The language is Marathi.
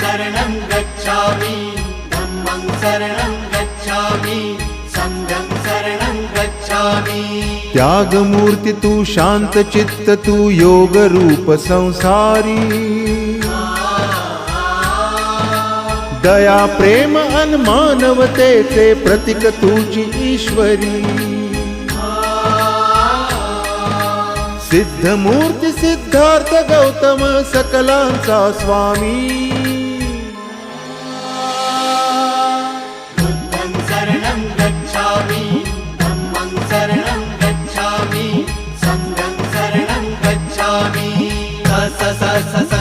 शरणं गच्छामि धम्मं शरणं गच्छामि संघं शरणं गच्छामि। त्यागमूर्ती तू शांत चित्त तू योग रूप संसारी दया प्रेम अन मानवतेचे प्रतीक तुझी ईश्वरी सिद्धमूर्ती सिद्धार्थ गौतम सकलांचा स्वामी बुद्धं शरणं गच्छामि धम्मं शरणं गच्छामि संघं शरणं गच्छामि। स स स स